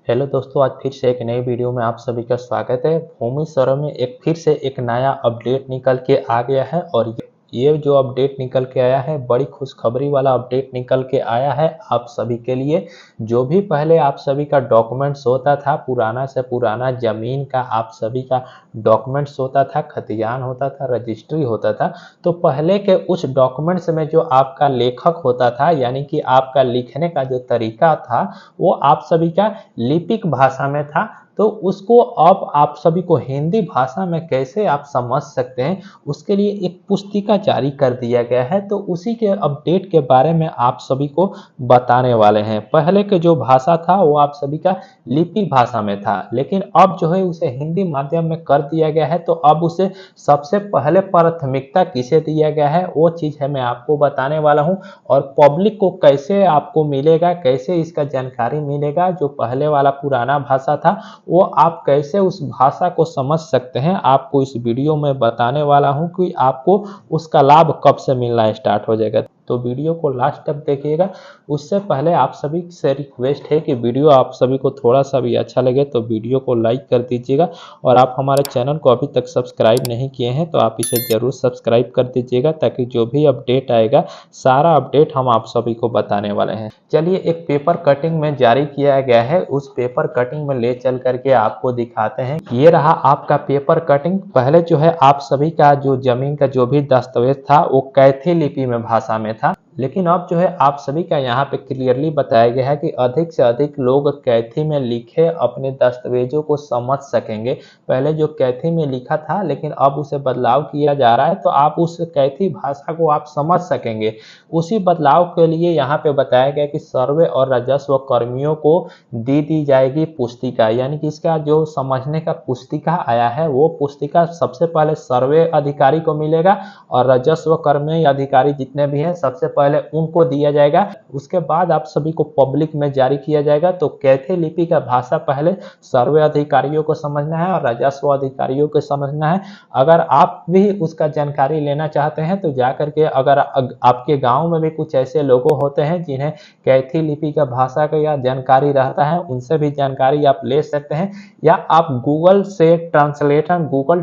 Hello दोस्तों, आज फिर से एक नई वीडियो में आप सभी का स्वागत है। भूमि सर्वे में फिर से एक नया अपडेट निकल के आ गया है और ये जो अपडेट निकल के आया है बड़ी खुशखबरी वाला अपडेट निकल के आया है आप सभी के लिए। जो भी पहले आप सभी का डॉक्यूमेंट्स होता था, पुराना से पुराना ज़मीन का आप सभी का डॉक्यूमेंट्स होता था, खतियान होता था, रजिस्ट्री होता था, तो पहले के उस डॉक्यूमेंट्स में जो आपका लेखक होता था, यानी कि आपका लिखने का जो तरीका था, वो आप सभी का लिपिक भाषा में था। तो उसको अब आप सभी को हिंदी भाषा में कैसे आप समझ सकते हैं, उसके लिए एक पुस्तिका जारी कर दिया गया है। तो उसी के अपडेट के बारे में आप सभी को बताने वाले हैं। पहले के जो भाषा था वो आप सभी का लिपिक भाषा में था, लेकिन अब जो है उसे हिंदी माध्यम में कर दिया गया है। तो अब उसे सबसे पहले प्राथमिकता किसे दिया गया है वो चीज़ है मैं आपको बताने वाला हूँ। और पब्लिक को कैसे आपको मिलेगा, कैसे इसका जानकारी मिलेगा, जो पहले वाला पुराना भाषा था वो आप कैसे उस भाषा को समझ सकते हैं, आपको इस वीडियो में बताने वाला हूं कि आपको उसका लाभ कब से मिलना स्टार्ट हो जाएगा। तो वीडियो को लास्ट तक देखिएगा। उससे पहले आप सभी से रिक्वेस्ट है कि वीडियो आप सभी को थोड़ा सा भी अच्छा लगे तो वीडियो को लाइक कर दीजिएगा। और आप हमारे चैनल को अभी तक सब्सक्राइब नहीं किए हैं तो आप इसे ज़रूर सब्सक्राइब कर दीजिएगा, ताकि जो भी अपडेट आएगा सारा अपडेट हम आप सभी को बताने वाले हैं। चलिए, एक पेपर कटिंग में जारी किया गया है, उस पेपर कटिंग में ले चल करके आपको दिखाते हैं। ये रहा आपका पेपर कटिंग। पहले जो है आप सभी का जो जमीन का जो भी दस्तावेज था वो कैथी लिपि में भाषा में था, लेकिन अब जो है आप सभी का यहाँ पे क्लियरली बताया गया है कि अधिक से अधिक लोग कैथी में लिखे अपने दस्तावेजों को समझ सकेंगे। पहले जो कैथी में लिखा था, लेकिन अब उसे बदलाव किया जा रहा है, तो आप उस कैथी भाषा को आप समझ सकेंगे। उसी बदलाव के लिए यहाँ पे बताया गया कि सर्वे और राजस्व कर्मियों को दी जाएगी पुस्तिका, यानी कि इसका जो समझने का पुस्तिका आया है वो पुस्तिका सबसे पहले सर्वे अधिकारी को मिलेगा और राजस्व कर्मी अधिकारी जितने भी हैं सबसे पहले उनको दिया जाएगा। उसके बाद आप सभी को पब्लिक में जारी किया जाएगा। तो कैथी लिपि का भाषा पहले सर्वे अधिकारियों को समझना है और राजस्व अधिकारियों को समझना है। अगर आप भी उसका जानकारी लेना चाहते हैं तो जाकर के, अगर आपके गांव में भी कुछ ऐसे लोग होते हैं जिन्हें कैथी लिपि का भाषा का या जानकारी रहता है, उनसे भी जानकारी आप ले सकते हैं। या आप गूगल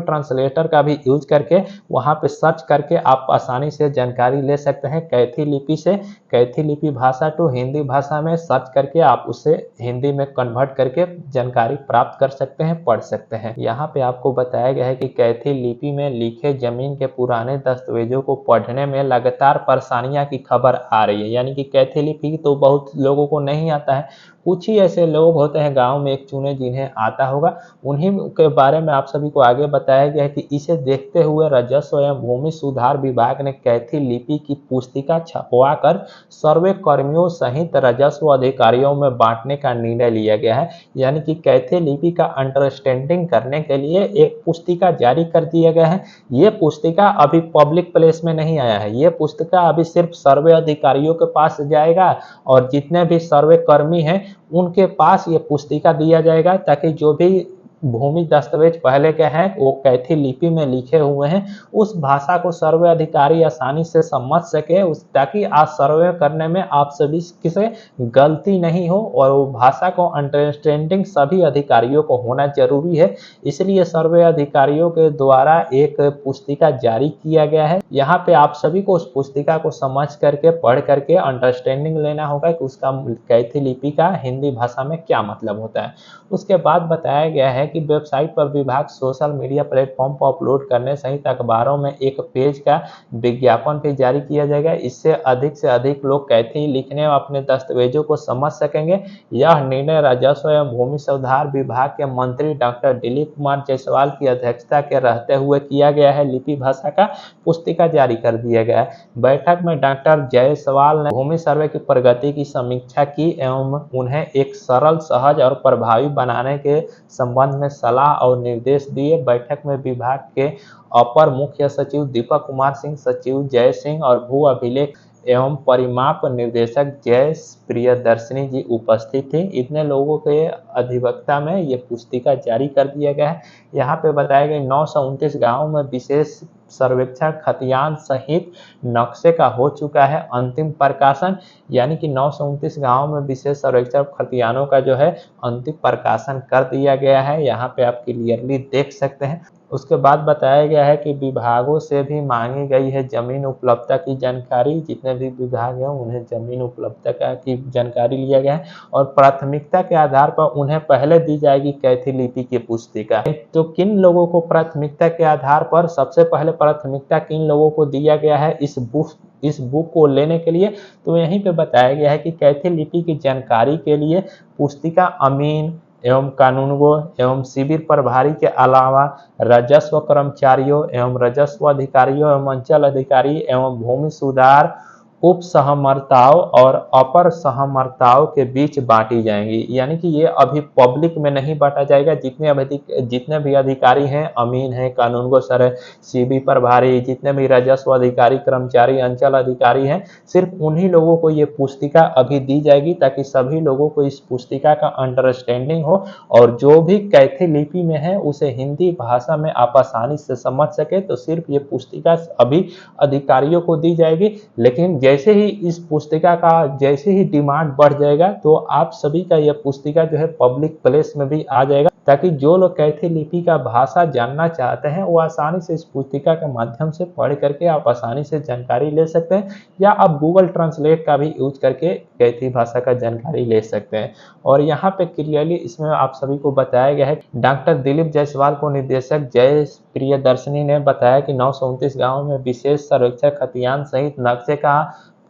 ट्रांसलेटर का भी यूज करके वहां पे सर्च करके आप आसानी से जानकारी ले सकते हैं। कैथी लिपि से कैथी लिपि भाषा टू हिंदी भाषा में सर्च करके आप उसे हिंदी में कन्वर्ट करके जानकारी प्राप्त कर सकते हैं, पढ़ सकते हैं। यहाँ पे आपको बताया गया है कि कैथी लिपि में लिखे जमीन के पुराने दस्तावेजों को पढ़ने में लगातार परेशानियां की खबर आ रही है। यानी कि कैथी लिपि तो बहुत लोगों को नहीं आता है, कुछ ही ऐसे लोग होते हैं गांव में एक चुने जिन्हें आता होगा। उन्हीं के बारे में आप सभी को आगे बताया गया है कि इसे देखते हुए राजस्व एवं भूमि सुधार विभाग ने कैथी लिपि की पुस्तिका छपवाकर सर्वे कर्मियों सहित राजस्व अधिकारियों में बांटने का निर्णय लिया गया है। यानी कि कैथी लिपि का अंडरस्टैंडिंग करने के लिए एक पुस्तिका जारी कर दिया गया है। ये पुस्तिका अभी पब्लिक प्लेस में नहीं आया है, ये पुस्तिका अभी सिर्फ सर्वे अधिकारियों के पास जाएगा और जितने भी सर्वे कर्मी हैं उनके पास ये पुस्तिका दिया जाएगा, ताकि जो भी भूमि दस्तावेज पहले के हैं वो कैथी लिपि में लिखे हुए हैं उस भाषा को सर्वे अधिकारी आसानी से समझ सके, ताकि आज सर्वे करने में आप सभी से गलती नहीं हो। और वो भाषा को अंडरस्टैंडिंग सभी अधिकारियों को होना जरूरी है, इसलिए सर्वे अधिकारियों के द्वारा एक पुस्तिका जारी किया गया है। यहाँ पे आप सभी को उस पुस्तिका को समझ करके, पढ़ करके अंडरस्टैंडिंग लेना होगा कि उसका कैथी लिपि का हिंदी भाषा में क्या मतलब होता है। उसके बाद बताया गया है कि वेबसाइट पर विभाग सोशल मीडिया प्लेटफॉर्म पर अपलोड करने सहित अखबारों में एक पेज का विज्ञापन भी जारी किया जाएगा। इससे अधिक लोग कैथी लिखने और अपने दस्तावेजों को समझ सकेंगे। यह निर्णय राजस्व एवं भूमि सुधार विभाग के मंत्री डॉक्टर दिलीप कुमार जायसवाल की अध्यक्षता के रहते हुए किया गया है। लिपि भाषा का पुस्तिका जारी कर दिया गया है। बैठक में डॉक्टर जायसवाल ने भूमि सर्वे की प्रगति की समीक्षा की एवं उन्हें एक सरल, सहज और प्रभावी बनाने के संबंध में सलाह और निर्देश दिए। बैठक में विभाग के अपर मुख्य सचिव दीपक कुमार सिंह, सचिव जय सिंह और भू अभिलेख एवं परिमाप निर्देशक जय प्रियदर्शनी जी उपस्थित थे। इतने लोगों के अधिवक्ता में ये पुस्तिका जारी कर दिया गया है। यहाँ पे बताया गया 929 गाँव में विशेष सर्वेक्षण खतियान सहित नक्शे का हो चुका है अंतिम प्रकाशन, यानी कि 929 गाँव में विशेष सर्वेक्षण खतियानों का जो है अंतिम प्रकाशन कर दिया गया है। यहाँ पे आप क्लियरली देख सकते हैं। उसके बाद बताया गया है कि विभागों से भी मांगी गई है जमीन उपलब्धता की जानकारी। जितने भी विभाग हैं उन्हें जमीन उपलब्धता की जानकारी लिया गया है और प्राथमिकता के आधार पर उन्हें पहले दी जाएगी कैथी लिपि की पुस्तिका। तो किन लोगों को प्राथमिकता के आधार पर सबसे पहले प्राथमिकता किन लोगों को दिया गया है इस बुक को लेने के लिए, तो यहीं पे बताया गया है कि कैथी लिपि की जानकारी के लिए पुस्तिका अमीन एवं कानूनगो एवं शिविर प्रभारी के अलावा राजस्व कर्मचारियों एवं राजस्व अधिकारियों एवं अंचल अधिकारी एवं भूमि सुधार उप सहमर्ताओं और अपर सहमर्ताओं के बीच बांटी जाएंगी। यानी कि ये अभी पब्लिक में नहीं बांटा जाएगा। जितने भी अधिकारी हैं, अमीन है, कानूनगो सर है, शिविर प्रभारी, जितने भी राजस्व अधिकारी, कर्मचारी, अंचल अधिकारी हैं, सिर्फ उन्हीं लोगों को ये पुस्तिका अभी दी जाएगी ताकि सभी लोगों को इस पुस्तिका का अंडरस्टैंडिंग हो और जो भी कैथी लिपि में है उसे हिंदी भाषा में आप आसानी से समझ सके। तो सिर्फ ये पुस्तिका अभी अधिकारियों को दी जाएगी, लेकिन जैसे ही इस पुस्तिका का जैसे ही डिमांड बढ़ जाएगा तो आप सभी का यह पुस्तिका जो है पब्लिक प्लेस में भी आ जाएगा, ताकि जो लोग कैथी लिपि का भाषा जानना चाहते हैं वो आसानी से इस पुस्तिका के माध्यम से पढ़ करके आप आसानी से जानकारी ले सकते हैं, या आप गूगल ट्रांसलेट का भी यूज करके कैथी भाषा का जानकारी ले सकते हैं। और यहाँ पे क्लियरली इसमें आप सभी को बताया गया है। डॉक्टर दिलीप जायसवाल को निदेशक जय प्रियदर्शनी ने बताया कि 929 गाँव में विशेष सर्वेक्षण खतियान सहित नक्शे का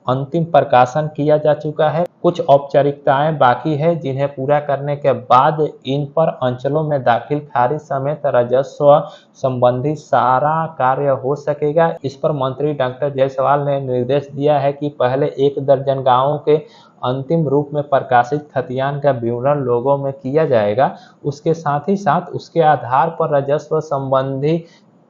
अंतिम प्रकाशन किया जा चुका है। कुछ औपचारिकताएं बाकी है जिन्हें पूरा करने के बाद इन पर अंचलों में दाखिल खारिज समेत राजस्व संबंधी सारा कार्य हो सकेगा। इस पर मंत्री डॉक्टर जायसवाल ने निर्देश दिया है कि पहले 1 दर्जन गांवों के अंतिम रूप में प्रकाशित खतियान का विवरण लोगों में किया जाएगा। उसके साथ ही साथ उसके आधार पर राजस्व संबंधी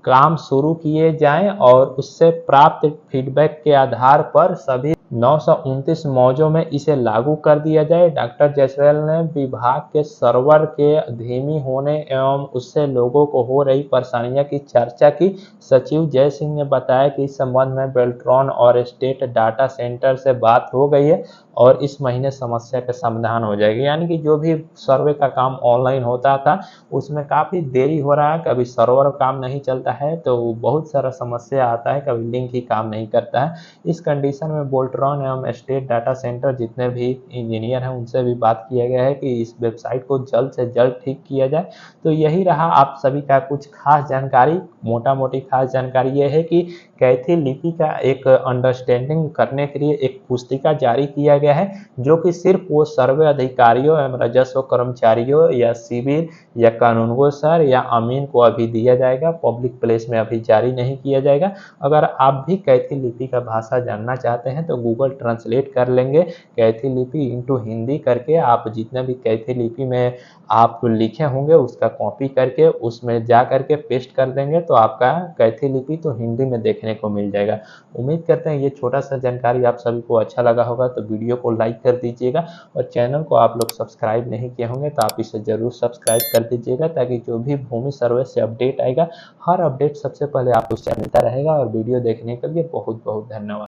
काम शुरू किए जाएं और उससे प्राप्त फीडबैक के आधार पर सभी 929 मौजों में इसे लागू कर दिया जाए। डॉक्टर जायसवाल ने विभाग के सर्वर के धीमी होने एवं उससे लोगों को हो रही परेशानियों की चर्चा की। सचिव जय सिंह ने बताया कि इस संबंध में बेल्ट्रॉन और स्टेट डाटा सेंटर से बात हो गई है और इस महीने समस्या का समाधान हो जाएगी। यानी कि जो भी सर्वे का काम ऑनलाइन होता था उसमें काफ़ी देरी हो रहा है, कभी सर्वर काम नहीं चलता है तो बहुत सारा समस्या आता है, कभी लिंक ही काम नहीं करता है। इस कंडीशन में बोल्ट्रॉन एवं स्टेट डाटा सेंटर जितने भी इंजीनियर हैं उनसे भी बात किया गया है कि इस वेबसाइट को जल्द से जल्द ठीक किया जाए। तो यही रहा आप सभी का कुछ खास जानकारी। मोटा मोटी खास जानकारी यह है कि कैथी लिपि का एक अंडरस्टैंडिंग करने के लिए एक पुस्तिका जारी किया गया है, जो कि सिर्फ वो सर्वे अधिकारियों एवं राजस्व कर्मचारियों या सिविल या कानूनगो सर या अमीन को अभी दिया जाएगा, पब्लिक प्लेस में अभी जारी नहीं किया जाएगा। अगर आप भी कैथी लिपि का भाषा जानना चाहते हैं तो गूगल ट्रांसलेट कर लेंगे, कैथी लिपि इनटू हिंदी करके आप जितने भी कैथी लिपि में आप लिखे होंगे उसका कॉपी करके उसमें जा करके पेस्ट कर देंगे तो आपका कैथी लिपि तो हिंदी में देखने को मिल जाएगा। उम्मीद करते हैं ये छोटा सा जानकारी आप सभी को अच्छा लगा होगा, तो वीडियो को लाइक कर दीजिएगा और चैनल को आप लोग सब्सक्राइब नहीं किए होंगे तो आप इसे जरूर सब्सक्राइब कर दीजिएगा, ताकि जो भी भूमि सर्वे से अपडेट आएगा हर अपडेट सबसे पहले आपको मिलता रहेगा। और वीडियो देखने के लिए बहुत बहुत धन्यवाद।